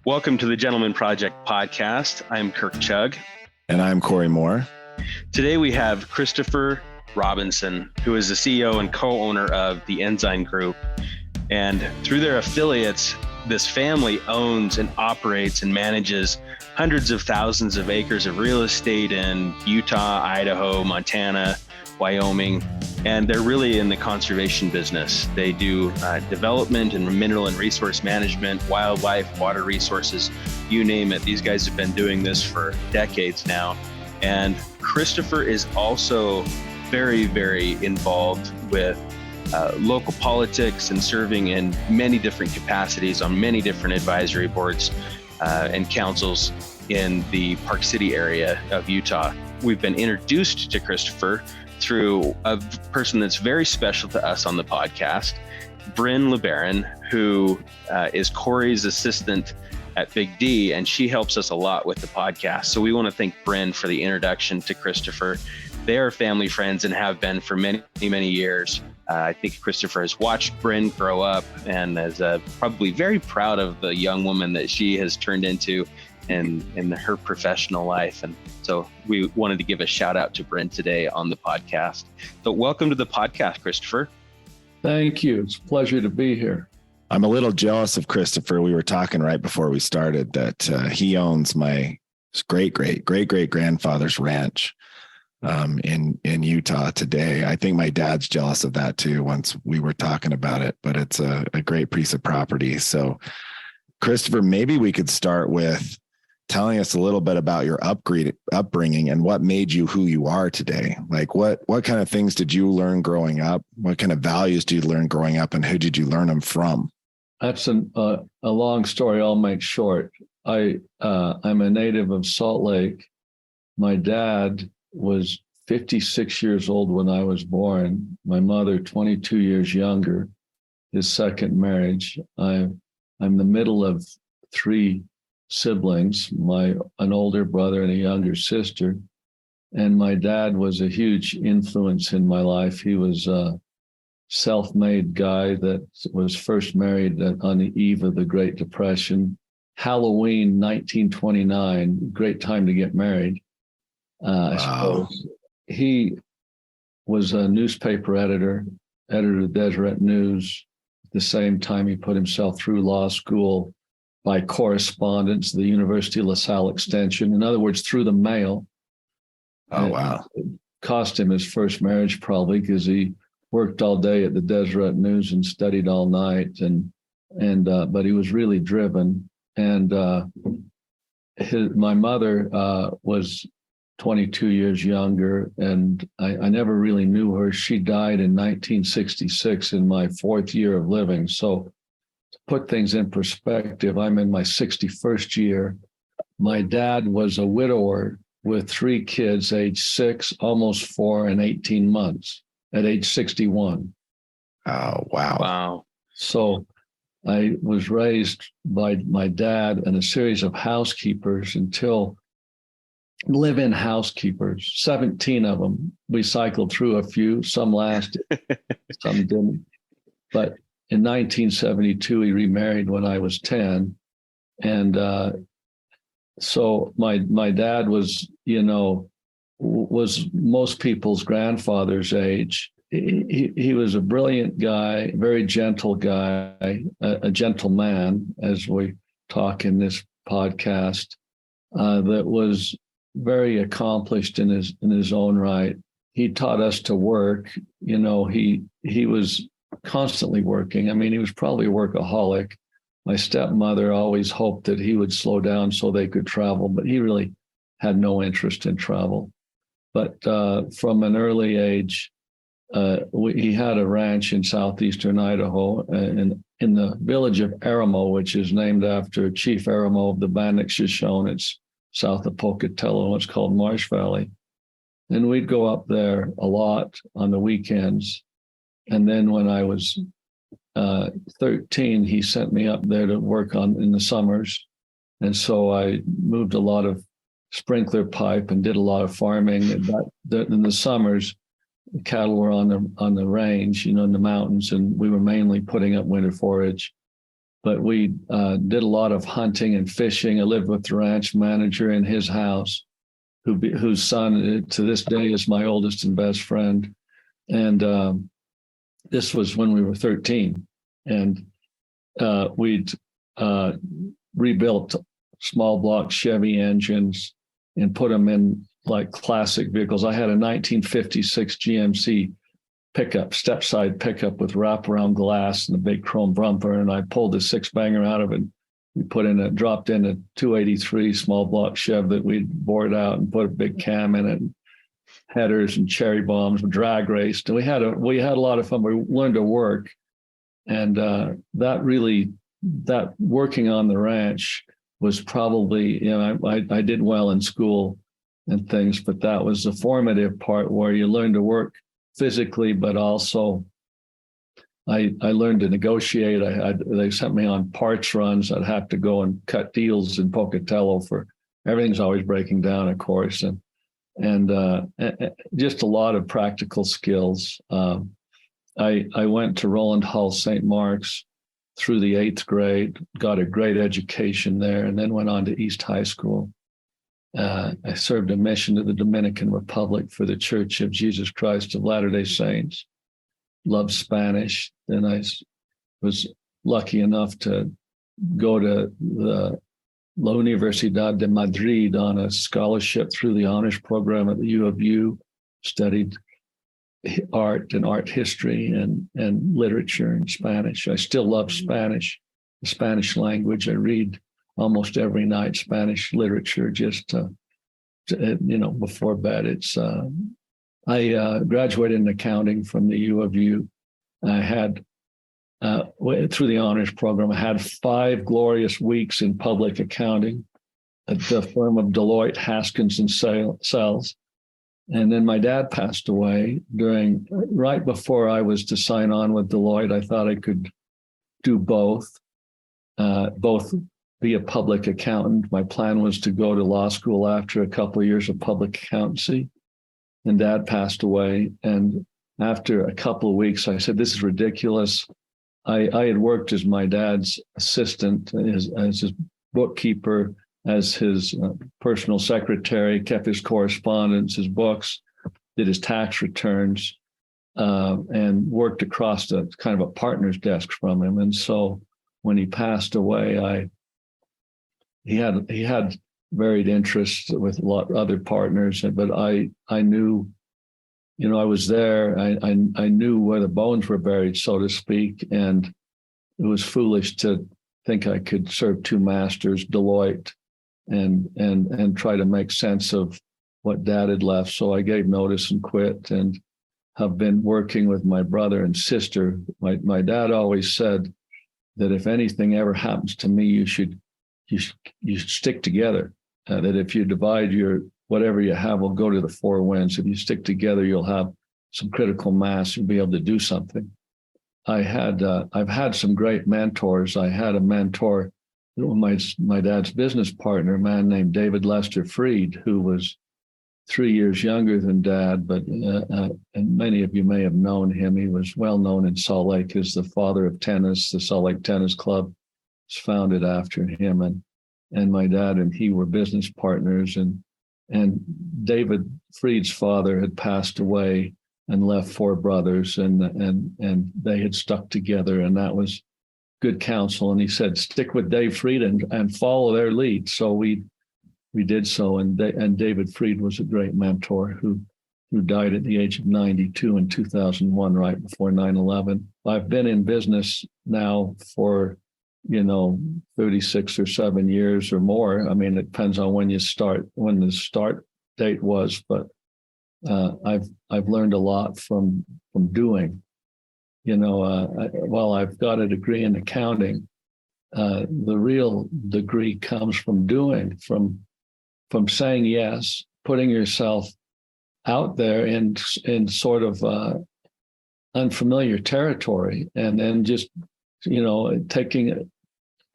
Welcome to the Gentleman Project podcast. I'm Kirk Chugg. And I'm Corey Moore. Today we have Christopher Robinson, who is the CEO and co-owner of the Ensign Group. And through their affiliates, this family owns and operates and manages hundreds of thousands of acres of real estate in Utah, Idaho, Montana, Wyoming, and they're really in the conservation business. They do development and mineral and resource management, wildlife, water resources, you name it. These guys have been doing this for decades now. And Christopher is also very, very involved with local politics and serving in many different capacities on many different advisory boards and councils in the Park City area of Utah. We've been introduced to Christopher through a person that's very special to us on the podcast, Bryn LeBaron, who is Corey's assistant at Big D, and she helps us a lot with the podcast. So we want to thank Bryn for the introduction to Christopher. They are family friends and have been for many, many years. I think Christopher has watched Bryn grow up and is probably very proud of the young woman that she has turned into in her professional life. And so we wanted to give a shout out to Bryn today on the podcast. So welcome to the podcast, Christopher. Thank you. It's a pleasure to be here. I'm a little jealous of Christopher. We were talking right before we started that he owns my great grandfather's ranch in Utah today. I think my dad's jealous of that too once we were talking about it, but it's a great piece of property. So Christopher, maybe we could start with telling us a little bit about your upbringing and what made you who you are today. Like what kind of things did you learn growing up? What kind of values did you learn growing up, and who did you learn them from? That's a long story I'll make short. I'm a native of Salt Lake. My dad was 56 years old when I was born. My mother, 22 years younger, his second marriage. I'm the middle of three siblings, an older brother and a younger sister. And my dad was a huge influence in my life. He was a self-made guy that was first married on the eve of the Great Depression. Halloween, 1929, great time to get married. I suppose. He was a newspaper editor of Deseret News. At the same time, he put himself through law school by correspondence, the University of LaSalle Extension. In other words, through the mail. Oh, wow. It cost him his first marriage probably because he worked all day at the Deseret News and studied all night. But he was really driven. And my mother was 22 years younger, and I never really knew her. She died in 1966 in my fourth year of living. So to put things in perspective, I'm in my 61st year. My dad was a widower with three kids, age 6, almost 4, and 18 months at age 61. Oh, wow. Wow. So I was raised by my dad and a series of housekeepers until live-in housekeepers, 17 of them. We cycled through a few, some lasted, some didn't. But in 1972, he remarried when I was 10. And so my dad was, was most people's grandfather's age. He was a brilliant guy, very gentle guy, a gentleman, as we talk in this podcast, that was very accomplished in his own right. He taught us to work. He was constantly working. I mean, he was probably a workaholic. My stepmother always hoped that he would slow down so they could travel, but he really had no interest in travel. But from an early age, he had a ranch in southeastern Idaho, and in the village of Aramo, which is named after Chief Aramo of the Bannock Shoshone. It's south of Pocatello, what's called Marsh Valley. And we'd go up there a lot on the weekends. And then when I was 13, he sent me up there to work in the summers. And so I moved a lot of sprinkler pipe and did a lot of farming. In the summers, the cattle were on the range, in the mountains, and we were mainly putting up winter forage. but we did a lot of hunting and fishing. I lived with the ranch manager in his house, whose son to this day is my oldest and best friend. And this was when we were 13. And we'd rebuilt small block Chevy engines and put them in like classic vehicles. I had a 1956 GMC pickup, step side pickup with wraparound glass and a big chrome bumper. And I pulled the six banger out of it. We dropped in a 283 small block Chev that we'd bored out and put a big cam in it, headers and cherry bombs, drag raced. And we had a lot of fun. We learned to work. And that working on the ranch was probably, I did well in school and things, but that was the formative part where you learn to work physically, but also I learned to negotiate. They sent me on parts runs. I'd have to go and cut deals in Pocatello for everything's always breaking down, of course, and just a lot of practical skills. I went to Roland Hall St. Mark's through the 8th grade, got a great education there, and then went on to East High School. I served a mission to the Dominican Republic for the Church of Jesus Christ of Latter-day Saints. Loved Spanish. Then I was lucky enough to go to the La Universidad de Madrid on a scholarship through the honors program at the U of U, studied art and art history and literature in Spanish. I still love Spanish, the Spanish language. I read almost every night Spanish literature just before bed. I graduated in accounting from the U of U. I had through the honors program, I had 5 glorious weeks in public accounting at the firm of Deloitte, Haskins and Sells. And then my dad passed away right before I was to sign on with Deloitte. I thought I could do both be a public accountant. My plan was to go to law school after a couple of years of public accountancy. And Dad passed away. And after a couple of weeks, I said, this is ridiculous. I had worked as my dad's assistant, as his bookkeeper, as his personal secretary, kept his correspondence, his books, did his tax returns, and worked across the kind of a partner's desk from him. And so when he passed away, he had varied interests with a lot of other partners, but I knew, I was there. I knew where the bones were buried, so to speak, and it was foolish to think I could serve 2 masters, Deloitte, and try to make sense of what Dad had left. So I gave notice and quit, and have been working with my brother and sister. My dad always said that if anything ever happens to me, you should stick together. That if you divide whatever you have will go to the 4 winds. If you stick together, you'll have some critical mass. You'll be able to do something. I've had some great mentors. I had a mentor, my dad's business partner, a man named David Lester Freed, who was 3 years younger than Dad, but and many of you may have known him. He was well known in Salt Lake as the father of tennis. The Salt Lake Tennis Club was founded after him, and my dad and he were business partners. And David Freed's father had passed away and left 4 brothers, and they had stuck together, and that was good counsel. And he said, stick with Dave Freed and follow their lead. So we did so, and David Freed was a great mentor who died at the age of 92 in 2001, right before 9/11. I've been in business now for 36 or 7 years or more. I mean, it depends on when the start date was, but I've learned a lot from doing. While I've got a degree in accounting, the real degree comes from doing, from saying yes, putting yourself out there in sort of unfamiliar territory, and then just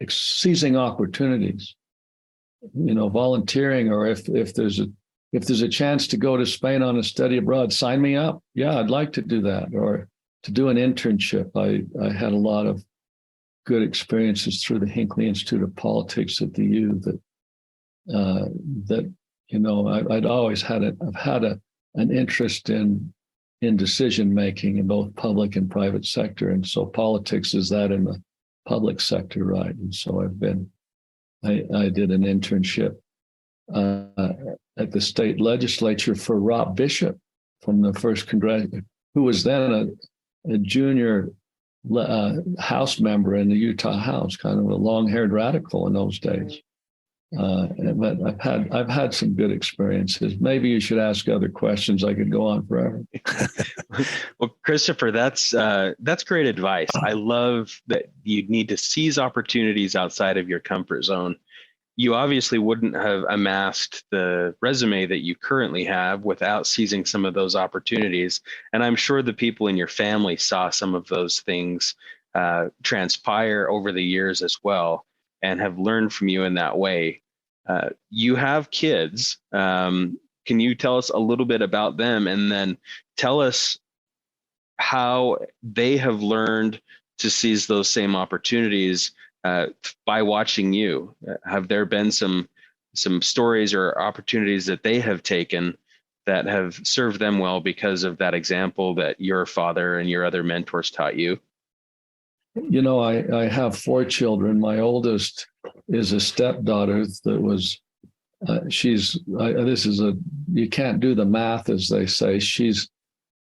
seizing opportunities, volunteering, or if there's a chance to go to Spain on a study abroad, sign me up. Yeah, I'd like to do that. Or to do an internship. I had a lot of good experiences through the Hinckley Institute of Politics at the U that I'd always had an interest in decision making in both public and private sector, and so politics is that in the public sector, right? And so I did an internship at the state legislature for Rob Bishop from the first Congress, who was then a junior House member in the Utah House, kind of a long-haired radical in those days. But I've had some good experiences. Maybe you should ask other questions. I could go on forever. Well, Christopher, that's great advice. I love that you need to seize opportunities outside of your comfort zone. You obviously wouldn't have amassed the resume that you currently have without seizing some of those opportunities. And I'm sure the people in your family saw some of those things transpire over the years as well, and have learned from you in that way. You have kids. Can you tell us a little bit about them, and then tell us how they have learned to seize those same opportunities by watching you? Have there been some stories or opportunities that they have taken that have served them well because of that example that your father and your other mentors taught you? I have 4 children. My oldest is a stepdaughter that was, you can't do the math, as they say. She's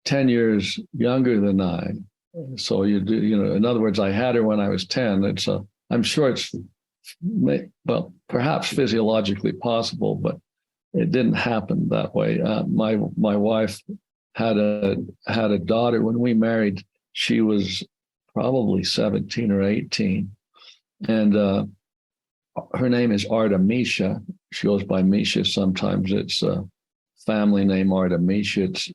10 years younger than I. So in other words, I had her when I was 10. I'm sure it's, perhaps physiologically possible, but it didn't happen that way. My wife had a daughter when we married. She was probably 17 or 18. And her name is Artemisia. She goes by Misha sometimes. It's a family name, Artemisia. It's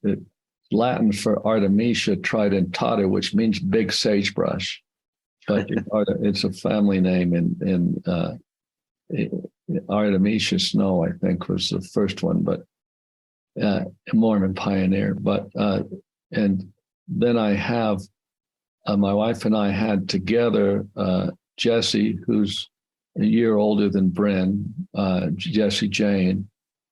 Latin for Artemisia tridentata, which means big sagebrush. But it's a family name in Artemisia Snow, I think, was the first one, but a Mormon pioneer. But and then I have my wife and I had together Jesse, who's a year older than Bryn, Jesse Jane,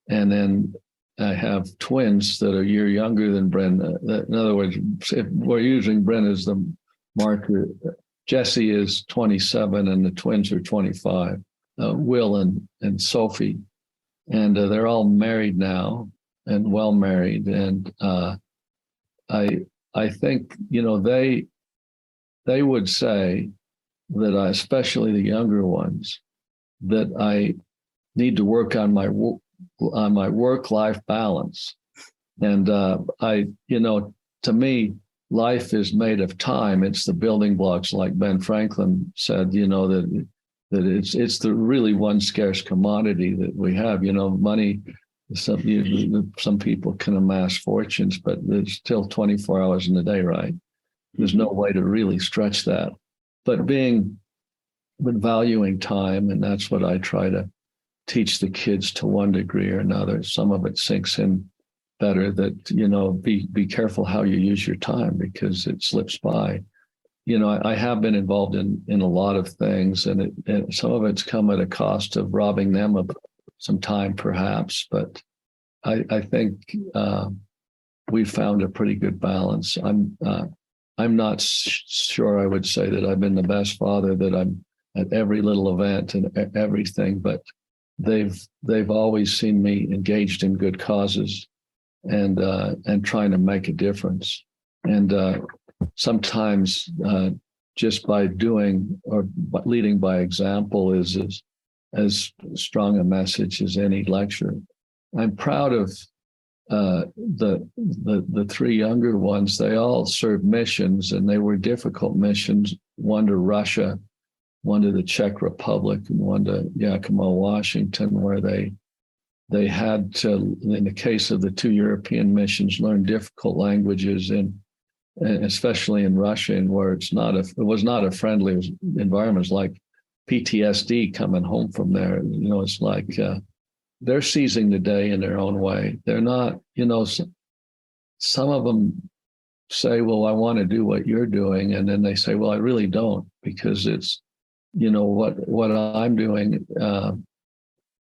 and then I have twins that are a year younger than Bryn. In other words, if we're using Bryn as the marker, Jesse is 27 and the twins are 25, Will and Sophie. And they're all married now and well married. And I think, they would say that especially the younger ones, that I need to work on my work-life balance. And to me, life is made of time. It's the building blocks, like Ben Franklin said, that it's the really one scarce commodity that we have. Money, some people can amass fortunes, but there's still 24 hours in a day, right? There's no way to really stretch that. But valuing time, and that's what I try to teach the kids to one degree or another. Some of it sinks in better, that, be careful how you use your time, because it slips by. I have been involved in a lot of things, and some of it's come at a cost of robbing them of some time, perhaps. But I think we found a pretty good balance. I'm not sure I would say that I've been the best father, that I'm at every little event and everything, but they've always seen me engaged in good causes and trying to make a difference. And sometimes just by doing or leading by example is as strong a message as any lecture. I'm proud of the 3 younger ones. They all served missions, and they were difficult missions. One to Russia, one to the Czech Republic, and one to Yakima, Washington, where they had to, in the case of the 2 European missions, learn difficult languages, especially in Russia, and where it was not a friendly environment. It's like PTSD coming home from there. It's like they're seizing the day in their own way. They're not, some of them say, well, I want to do what you're doing. And then they say, well, I really don't, because it's, what I'm doing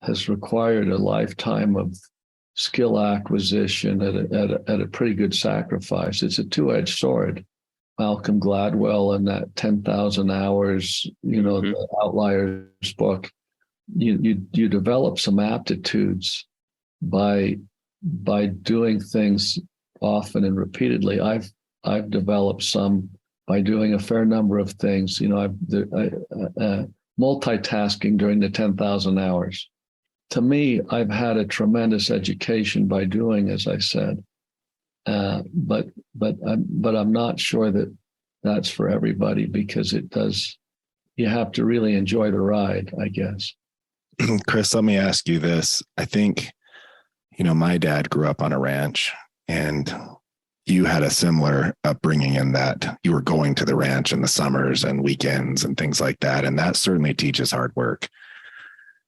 has required a lifetime of skill acquisition at a pretty good sacrifice. It's a two-edged sword. Malcolm Gladwell in that 10,000 hours, the Outliers book, you develop some aptitudes by doing things often and repeatedly. I've developed some by doing a fair number of things. Multitasking during the 10,000 hours. To me, I've had a tremendous education by doing, as I said, but I'm not sure that that's for everybody, because you have to really enjoy the ride, I guess. Chris, let me ask you this. I think, my dad grew up on a ranch, and you had a similar upbringing in that you were going to the ranch in the summers and weekends and things like that. And that certainly teaches hard work.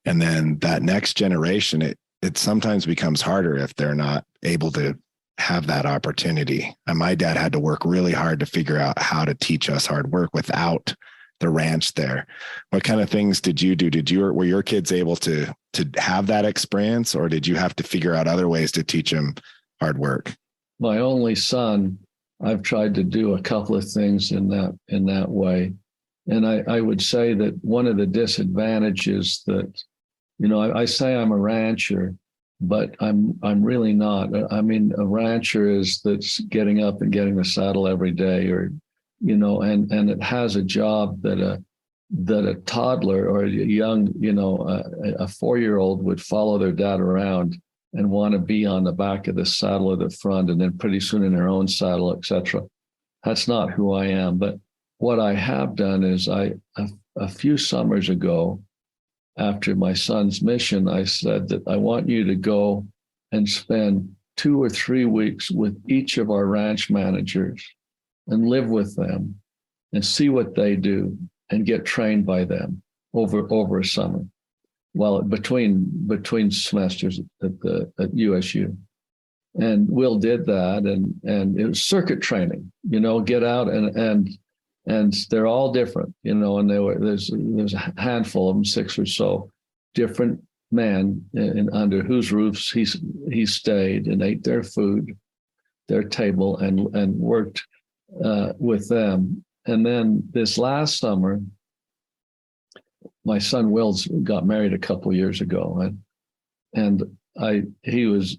And then that next generation, it sometimes becomes harder if they're not able to have that opportunity. And my dad had to work really hard to figure out how to teach us hard work without the ranch there. What kind of things did you do? Were your kids able to have that experience, or did you have to figure out other ways to teach them hard work? My only son, I've tried to do a couple of things in that way. And I would say that one of the disadvantages that, I say I'm a rancher, but I'm really not. I mean, a rancher that's getting up and getting the saddle every day, or, and it has a job that a toddler or a young, a 4-year-old would follow their dad around and want to be on the back of the saddle or the front, and then pretty soon in their own saddle, etc. That's not who I am. But what I have done is a few summers ago, after my son's mission, I said that I want you to go and spend 2 or 3 weeks with each of our ranch managers and live with them and see what they do and get trained by them over a summer. Well, between semesters at USU. And Will did that, and it was circuit training, get out and they're all different, and there's a handful of them, 6 or so different men under whose roofs he stayed and ate their food, their table, and worked with them. And then this last summer, my son Will's got married a couple of years ago, and he's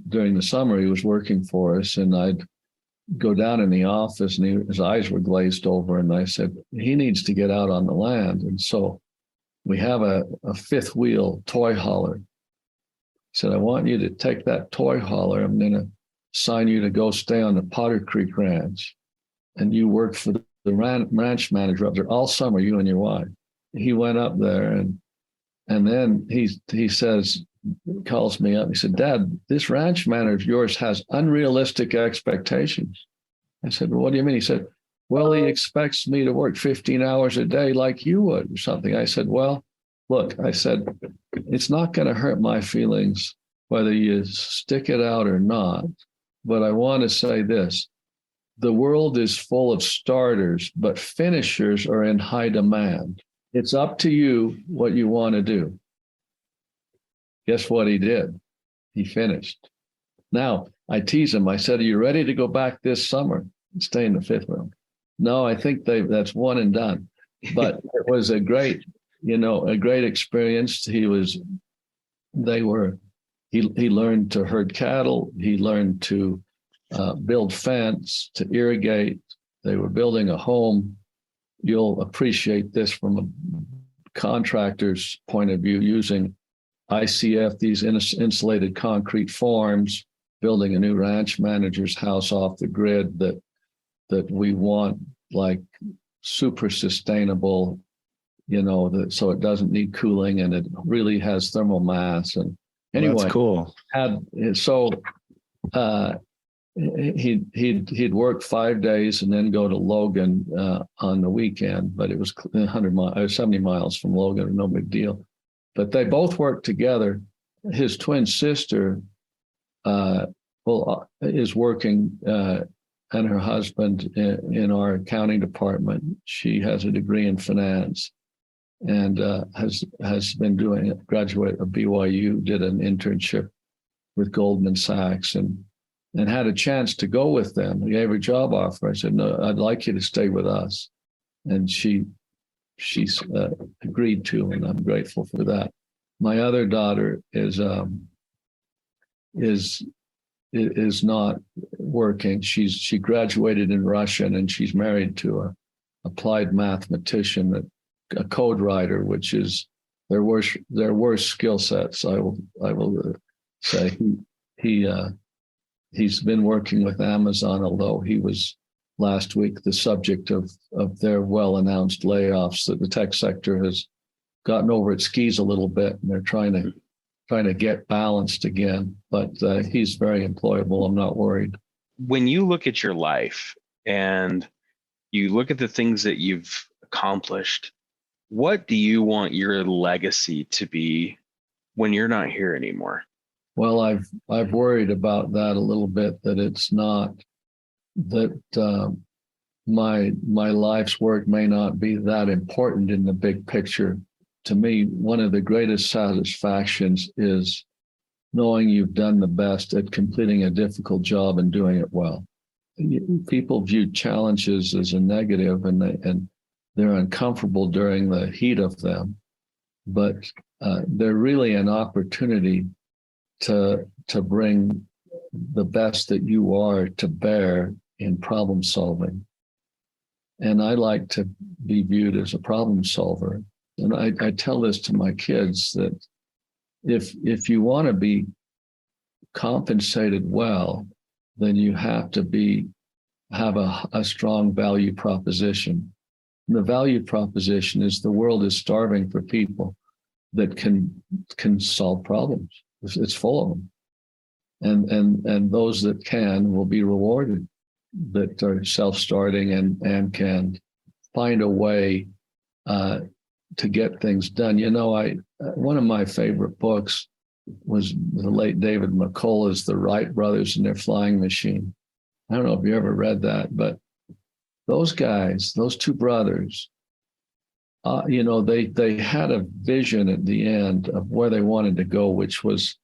during the summer he was working for us, and I'd go down in the office and his eyes were glazed over, and I said, he needs to get out on the land. And so we have a fifth wheel toy hauler. He said, I want you to take that toy hauler. I'm going to assign you to go stay on the Potter Creek Ranch, and you work for the ranch manager up there all summer, you and your wife. He went up there, and then he says, calls me up. He said, Dad, this ranch manager of yours has unrealistic expectations. I said, well, what do you mean? He said, well, he expects me to work 15 hours a day like you would or something. I said, well, look, I said, it's not going to hurt my feelings whether you stick it out or not. But I want to say this. The world is full of starters, but finishers are in high demand. It's up to you what you want to do. Guess what he did? He finished. Now, I tease him. I said, are you ready to go back this summer and stay in the fifth wheel? No, I think that's one and done. But it was a great experience. He learned to herd cattle. He learned to build fence, to irrigate. They were building a home. You'll appreciate this from a contractor's point of view, using ICF, these insulated concrete forms, building a new ranch manager's house off the grid that we want, like super sustainable, so it doesn't need cooling and it really has thermal mass. And anyway, that's cool. He'd work 5 days and then go to Logan on the weekend, but it was 70 miles from Logan, no big deal. But they both worked together. His twin sister is working and her husband in our accounting department. She has a degree in finance and has been doing it. Graduate of BYU, did an internship with Goldman Sachs, and had a chance to go with them. He gave her a job offer. I said, no, I'd like you to stay with us. And she's agreed to, and I'm grateful for that. My other daughter is not working. She graduated in Russian, and she's married to a applied mathematician, a code writer, which is their worst skill sets. I will say he's been working with Amazon, although he was last week the subject of their well-announced layoffs, that the tech sector has gotten over its skis a little bit, and they're trying to get balanced again. But he's very employable. I'm not worried. When you look at your life and you look at the things that you've accomplished, what do you want your legacy to be when you're not here anymore? Well, I've worried about that a little bit, that it's not that my life's work may not be that important in the big picture. To me, one of the greatest satisfactions is knowing you've done the best at completing a difficult job and doing it well. People view challenges as a negative, and they're uncomfortable during the heat of them, but they're really an opportunity to bring the best that you are to bear in problem solving. And I like to be viewed as a problem solver. And I tell this to my kids, that if you want to be compensated well, then you have to have a strong value proposition. And the value proposition is the world is starving for people that can solve problems. It's full of them. And those that can will be rewarded, that are self-starting and can find a way to get things done. You know, one of my favorite books was the late David McCullough's The Wright Brothers and Their Flying Machine. I don't know if you ever read that, but those guys, those two brothers, they had a vision at the end of where they wanted to go, which was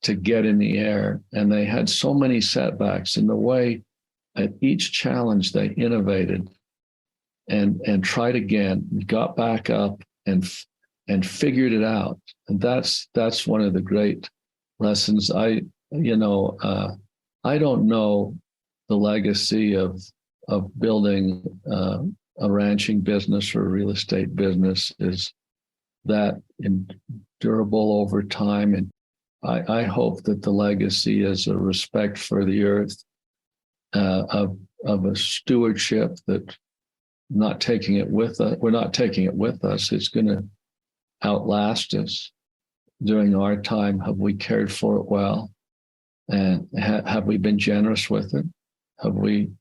to get in the air. And they had so many setbacks in the way. At each challenge, they innovated and tried again, got back up and figured it out. And that's one of the great lessons. I don't know the legacy of building a ranching business or a real estate business is that durable over time. And I hope that the legacy is a respect for the earth, of a stewardship, that not taking it with us. We're not taking it with us. It's going to outlast us. During our time, have we cared for it well? And have we been generous with it? Have we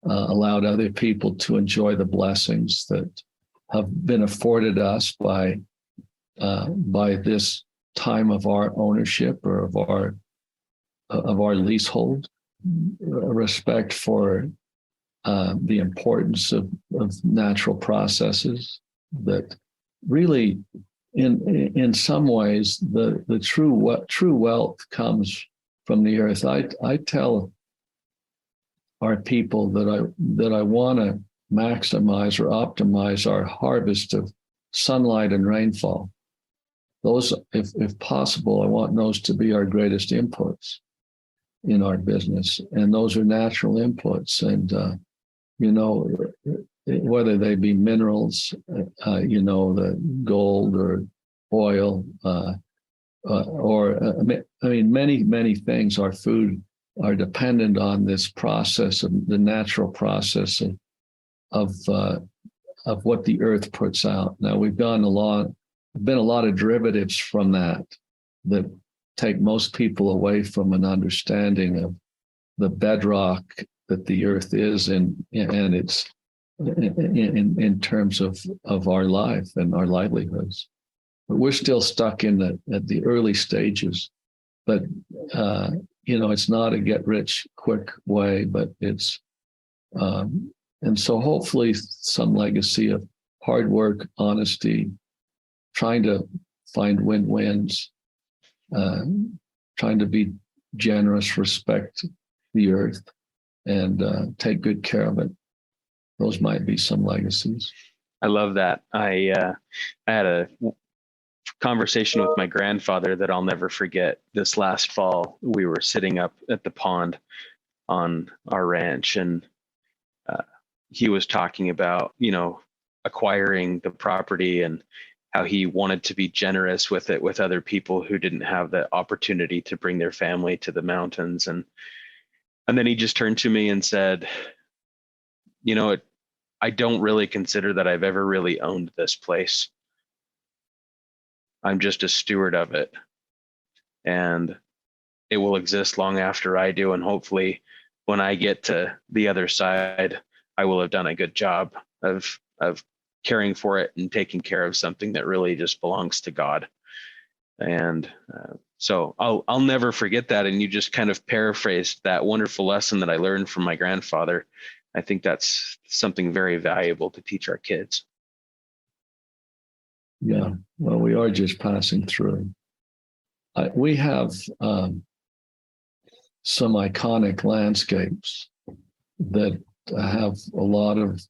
allowed other people to enjoy the blessings that have been afforded us by this time of our ownership or of our leasehold? Respect for the importance of natural processes, that really in some ways the true wealth comes from the earth. I tell our people that I want to maximize or optimize our harvest of sunlight and rainfall. Those, if possible, I want those to be our greatest inputs in our business. And those are natural inputs. And, whether they be minerals, the gold or oil, many things, our food, are dependent on this process, of the natural process of what the earth puts out. Now, we've been a lot of derivatives from that take most people away from an understanding of the bedrock that the earth is, and it's in terms of our life and our livelihoods. But we're still stuck at the early stages. But it's not a get rich quick way, but it's And so hopefully some legacy of hard work, honesty, trying to find win-wins, trying to be generous, respect the earth, and take good care of it. Those might be some legacies. I love that. I had a conversation with my grandfather that I'll never forget. This last fall, we were sitting up at the pond on our ranch, and he was talking about, acquiring the property and how he wanted to be generous with it with other people who didn't have the opportunity to bring their family to the mountains. And then he just turned to me and said, I don't really consider that I've ever really owned this place. I'm just a steward of it, and it will exist long after I do. And hopefully when I get to the other side, I will have done a good job of caring for it and taking care of something that really just belongs to God. And so I'll never forget that. And you just kind of paraphrased that wonderful lesson that I learned from my grandfather. I think that's something very valuable to teach our kids. Yeah, well, we are just passing through. We have some iconic landscapes that have a lot of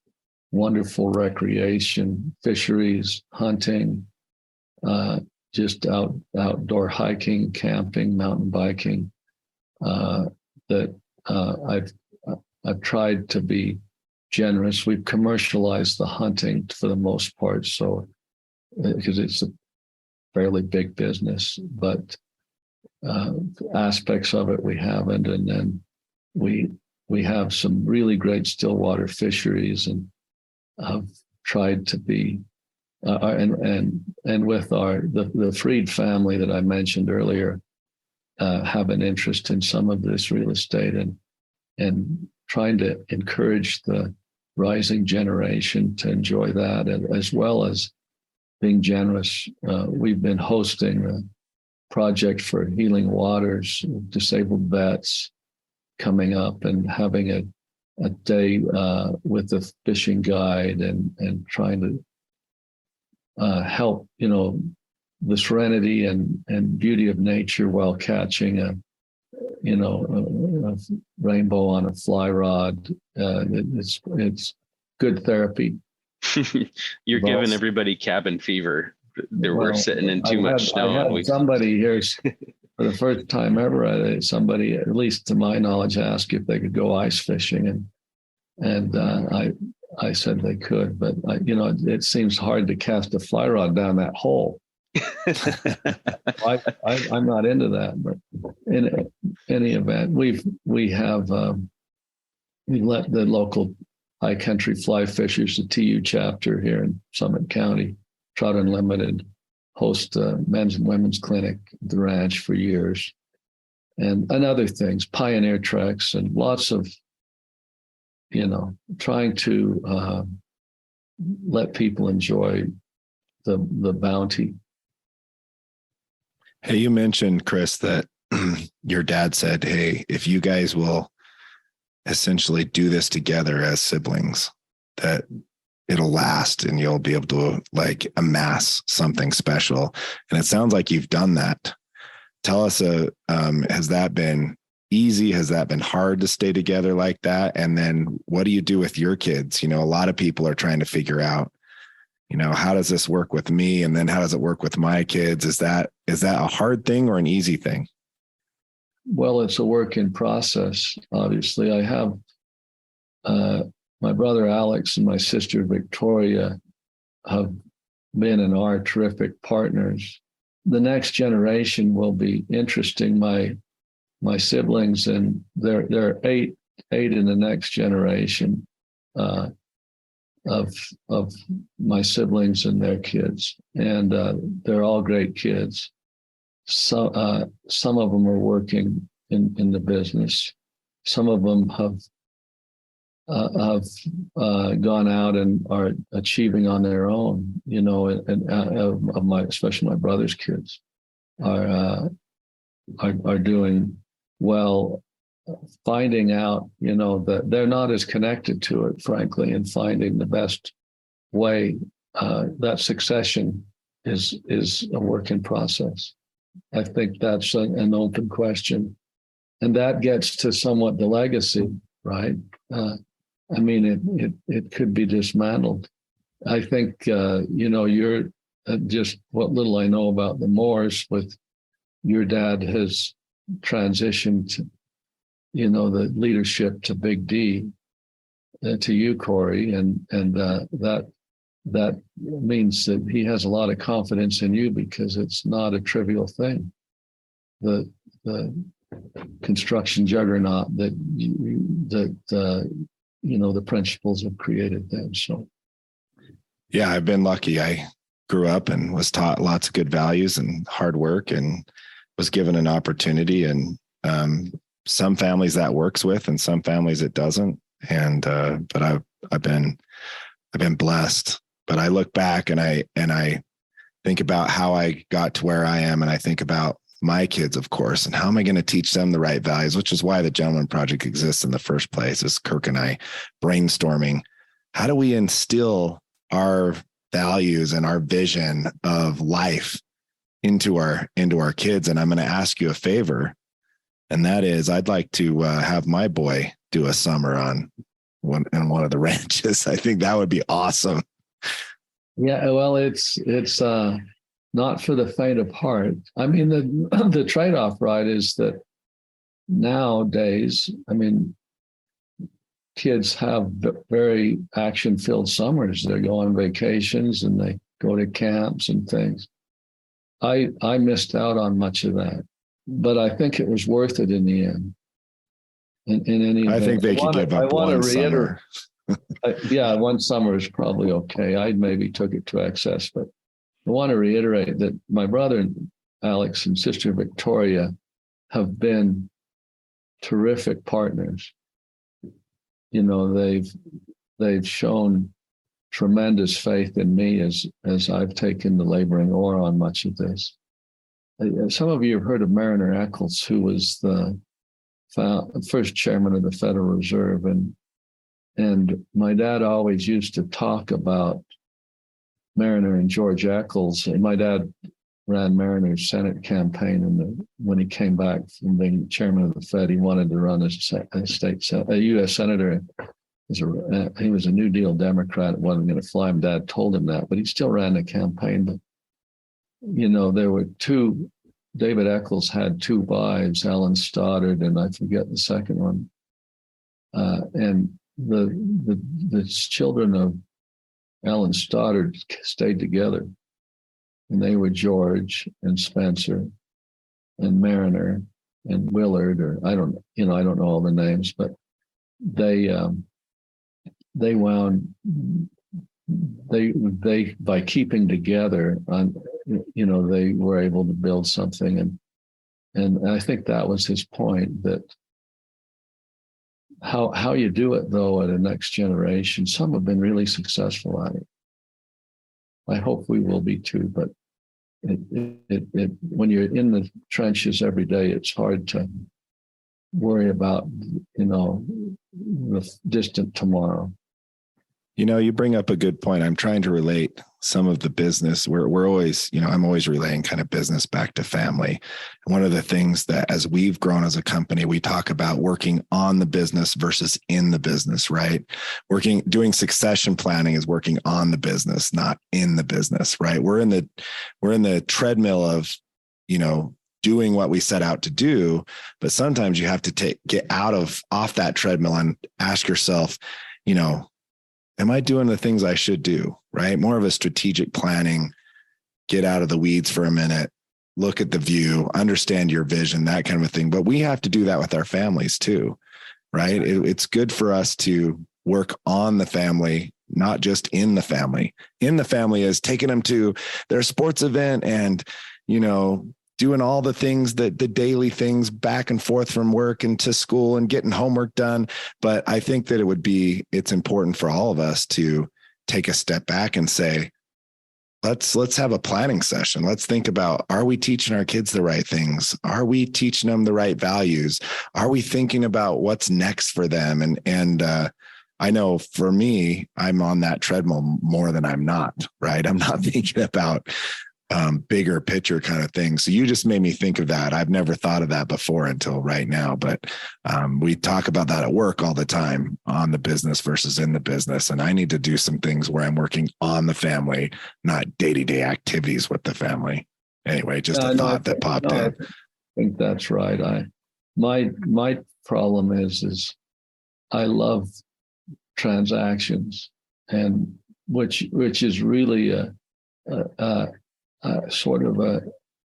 wonderful recreation, fisheries, hunting, just outdoor hiking, camping, mountain biking, that I've tried to be generous. We've commercialized the hunting for the most part, so because it's a fairly big business, but aspects of it we haven't. And then we have some really great stillwater fisheries, and I've tried to be and with the Freed family that I mentioned earlier, have an interest in some of this real estate and trying to encourage the rising generation to enjoy that, as well as being generous. We've been hosting a project for Healing Waters, disabled vets, coming up and having a day with a fishing guide and trying to help, the serenity and beauty of nature while catching a rainbow on a fly rod. It's good therapy. You're giving everybody cabin fever. We're sitting in too much snow. Somebody here for the first time ever, somebody, at least to my knowledge, asked if they could go ice fishing, and I said they could, but it seems hard to cast a fly rod down that hole. I'm not into that, but in any event, we've let the local high country fly fishers, the TU chapter here in Summit County, Trout Unlimited, host a men's and women's clinic at the ranch for years, and other things, pioneer treks, and lots of, trying to let people enjoy the bounty. Hey, you mentioned, Chris, that your dad said, hey, if you guys will essentially do this together as siblings, that it'll last and you'll be able to amass something special. And it sounds like you've done that. Tell us, has that been easy? Has that been hard to stay together like that? And then what do you do with your kids? A lot of people are trying to figure out, how does this work with me? And then how does it work with my kids? Is that a hard thing or an easy thing? Well, it's a work in process. Obviously, I have my brother Alex and my sister Victoria have been and are terrific partners. The next generation will be interesting. My siblings, and there are eight in the next generation of my siblings and their kids, and they're all great kids. So some of them are working in the business. Some of them have gone out and are achieving on their own. Especially my brother's kids are doing well finding out, that they're not as connected to it, frankly, and finding the best way. That succession is a work in process. I think that's an open question, and that gets to somewhat the legacy, right? It could be dismantled. I think you're just what little I know about the Moores. With your dad has transitioned, the leadership to Big D, to you, Corey, and that means that he has a lot of confidence in you, because it's not a trivial thing. The construction juggernaut that the principals have created them. So, yeah, I've been lucky. I grew up and was taught lots of good values and hard work, and was given an opportunity. And some families that works with, and some families it doesn't. And but I've been blessed. But I look back and I think about how I got to where I am, and I think about my kids, of course, and how am I going to teach them the right values, which is why the Gentleman Project exists in the first place, is Kirk and I brainstorming. How do we instill our values and our vision of life into our kids? And I'm going to ask you a favor, and that is, I'd like to have my boy do a summer on one of the ranches. I think that would be awesome. Yeah, well, it's not for the faint of heart. I mean, the trade-off, right, is that nowadays, kids have very action-filled summers. They go on vacations and they go to camps and things. I missed out on much of that, but I think it was worth it in the end. In any event, I think they could give up one summer. Yeah, one summer is probably okay. I maybe took it to excess, but I want to reiterate that my brother Alex and sister Victoria have been terrific partners. They've shown tremendous faith in me as I've taken the laboring oar on much of this. Some of you have heard of Mariner Eccles, who was the first chairman of the Federal Reserve, and my dad always used to talk about Mariner and George Eccles. And my dad ran Mariner's Senate campaign, and when he came back from being chairman of the Fed, he wanted to run as a U.S. senator. He was a New Deal Democrat. It wasn't going to fly him. Dad told him that, but he still ran the campaign. But there were two. David Eccles had two wives, Ellen Stoddard, and I forget the second one. And the children of Ellen Stoddard stayed together, and they were George and Spencer and Mariner and Willard, or I don't know all the names, but they by keeping together on, they were able to build something, and I think that was his point, that how you do it though at a next generation. Some have been really successful at it. I hope we will be too, but it when you're in the trenches every day, it's hard to worry about the distant tomorrow. You bring up a good point. I'm trying to relate some of the business. We're always, I'm always relaying kind of business back to family. And one of the things that as we've grown as a company, we talk about working on the business versus in the business, right? Doing succession planning is working on the business, not in the business, right? We're in the treadmill of, doing what we set out to do, but sometimes you have to get off that treadmill and ask yourself, am I doing the things I should do, right? More of a strategic planning, get out of the weeds for a minute, look at the view, understand your vision, that kind of a thing. But we have to do that with our families too, right? It's good for us to work on the family, not just in the family. In the family is taking them to their sports event and, doing all the things, the daily things back and forth from work and to school and getting homework done. But I think that it's important for all of us to take a step back and say, let's have a planning session. Let's think about, are we teaching our kids the right things? Are we teaching them the right values? Are we thinking about what's next for them? And I know for me, I'm on that treadmill more than I'm not, right? I'm not thinking about bigger picture kind of thing. So you just made me think of that. I've never thought of that before until right now, but we talk about that at work all the time, on the business versus in the business. And I need to do some things where I'm working on the family, not day-to-day activities with the family. Anyway, just a thought that popped in. I think that's right. My problem is I love transactions, and which is really a sort of a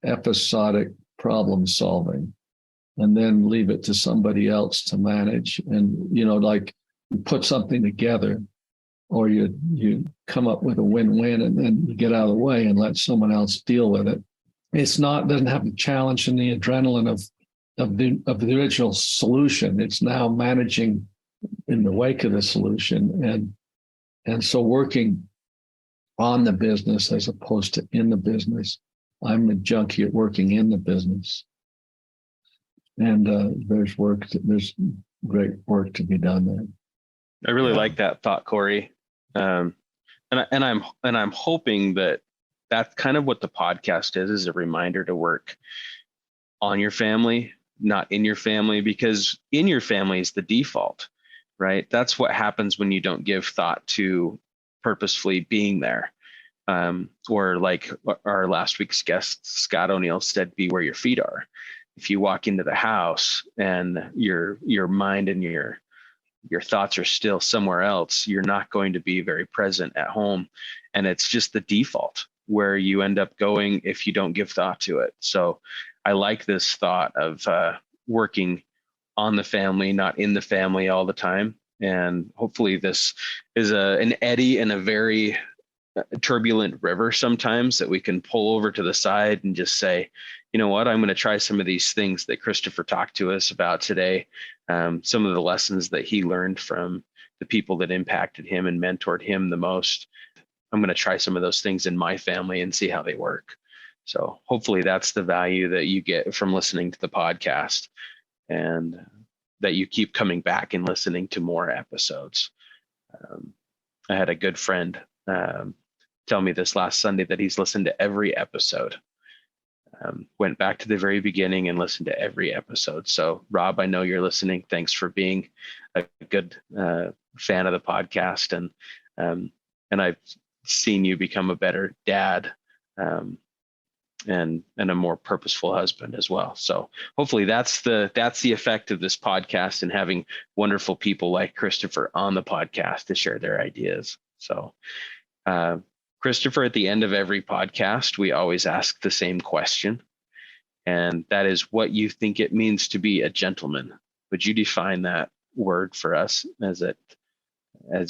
episodic problem solving, and then leave it to somebody else to manage. And, like you put something together, or you come up with a win-win, and then you get out of the way and let someone else deal with it. Doesn't have the challenge and the adrenaline of the original solution. It's now managing in the wake of the solution. And so working on the business as opposed to in the business. I'm a junkie at working in the business. And there's great work to be done there. I really like that thought, Corey. And I'm hoping that that's kind of what the podcast is a reminder to work on your family, not in your family, because in your family is the default, right? That's what happens when you don't give thought to purposefully being there. Or like our last week's guest, Scott O'Neill, said, be where your feet are. If you walk into the house and your mind and your thoughts are still somewhere else, you're not going to be very present at home. And it's just the default where you end up going if you don't give thought to it. So I like this thought of working on the family, not in the family all the time. And hopefully this is an eddy in a very turbulent river sometimes that we can pull over to the side and just say, you know what, I'm going to try some of these things that Christopher talked to us about today. Some of the lessons that he learned from the people that impacted him and mentored him the most. I'm going to try some of those things in my family and see how they work. So hopefully that's the value that you get from listening to the podcast, and that you keep coming back and listening to more episodes. I had a good friend tell me this last Sunday that he's listened to every episode. Went back to the very beginning and listened to every episode. So Rob, I know you're listening. Thanks for being a good fan of the podcast. And I've seen you become a better dad and a more purposeful husband as well. So hopefully that's the effect of this podcast, and having wonderful people like Christopher on the podcast to share their ideas. So Christopher, at the end of every podcast, we always ask the same question, and that is what you think it means to be a gentleman. Would you define that word for us as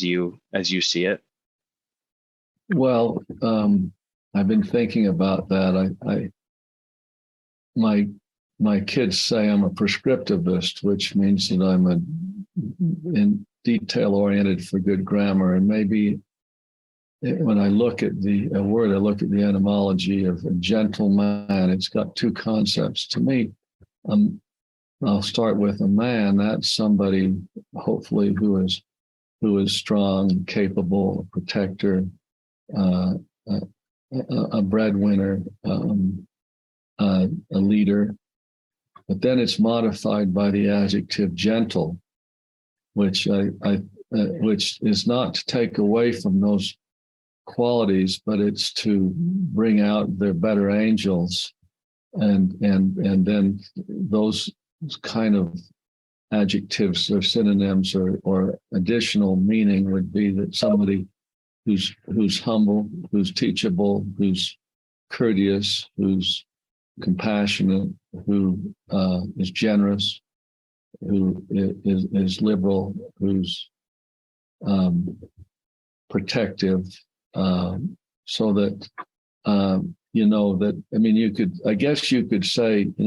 you see it? Well, I've been thinking about that. My kids say I'm a prescriptivist, which means that I'm in detail oriented for good grammar. And maybe when I look at the word, I look at the etymology of a gentleman. It's got two concepts to me. I'll start with a man. That's somebody, hopefully, who is strong, capable, a protector, a breadwinner, a leader. But then it's modified by the adjective gentle, which is not to take away from those qualities, but it's to bring out their better angels, and then those kind of adjectives or synonyms or additional meaning would be that somebody who's humble, who's teachable, who's courteous, who's compassionate, who is generous, who is liberal, who's protective, so that I guess you could say, I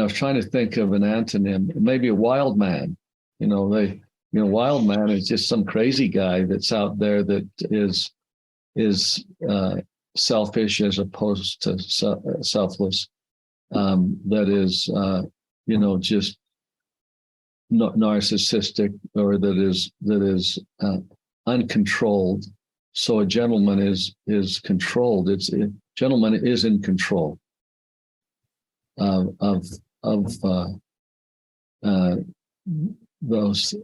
was trying to think of an antonym, maybe a wild man. Wild man is just some crazy guy that's out there that is selfish as opposed to selfless. That is, just narcissistic, or that is uncontrolled. So a gentleman is controlled. Gentleman is in control of those,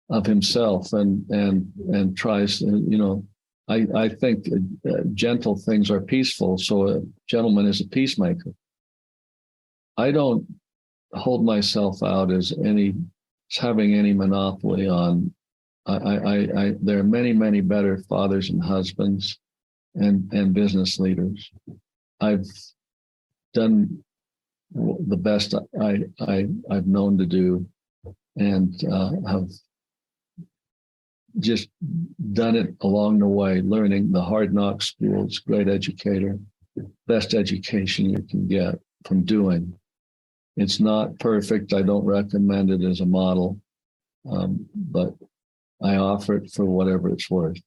of himself, and tries, I think gentle things are peaceful. So a gentleman is a peacemaker. I don't hold myself out as having any monopoly on. There are many, many better fathers and husbands and business leaders. I've done the best I've known to do, and have just done it along the way, learning the hard knock schools, great educator, best education you can get from doing. It's not perfect. I don't recommend it as a model, but I offer it for whatever it's worth.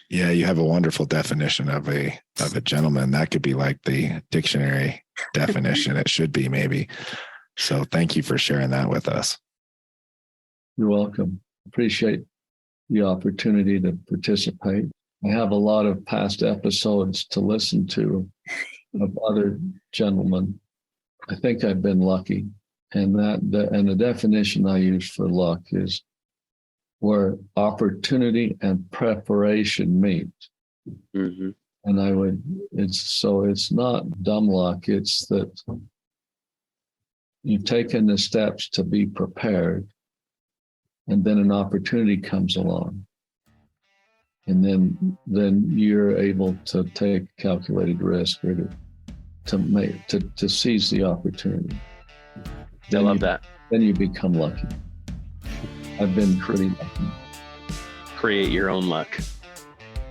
Yeah, you have a wonderful definition of a gentleman. That could be like the dictionary definition. It should be, maybe. So thank you for sharing that with us. You're welcome. Appreciate the opportunity to participate. I have a lot of past episodes to listen to of other gentlemen. I think I've been lucky. And the definition I use for luck is where opportunity and preparation meet. Mm-hmm. And it's not dumb luck. It's that you've taken the steps to be prepared, and then an opportunity comes along. And then you're able to take calculated risk, or to seize the opportunity. I love that. Then you become lucky. I've been pretty lucky. Create your own luck.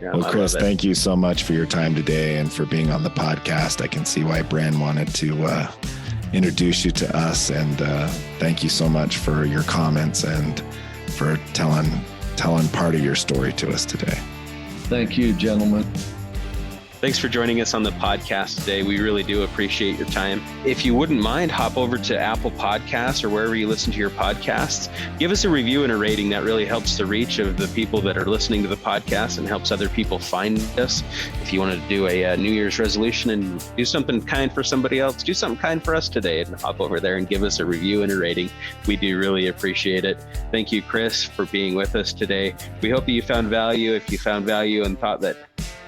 Yeah, well, Chris, thank you so much for your time today and for being on the podcast. I can see why Bren wanted to introduce you to us, and thank you so much for your comments and for telling part of your story to us today. Thank you, gentlemen. Thanks for joining us on the podcast today. We really do appreciate your time. If you wouldn't mind, hop over to Apple Podcasts or wherever you listen to your podcasts. Give us a review and a rating. That really helps the reach of the people that are listening to the podcast and helps other people find us. If you want to do a New Year's resolution and do something kind for somebody else, do something kind for us today and hop over there and give us a review and a rating. We do really appreciate it. Thank you, Chris, for being with us today. We hope that you found value. If you found value and thought that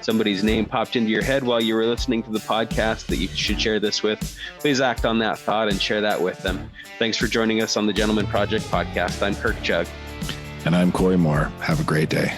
somebody's name popped into your head while you were listening to the podcast that you should share this with, please act on that thought and share that with them. Thanks for joining us on the Gentleman Project podcast. I'm Kirk Jug. And I'm Corey Moore. Have a great day.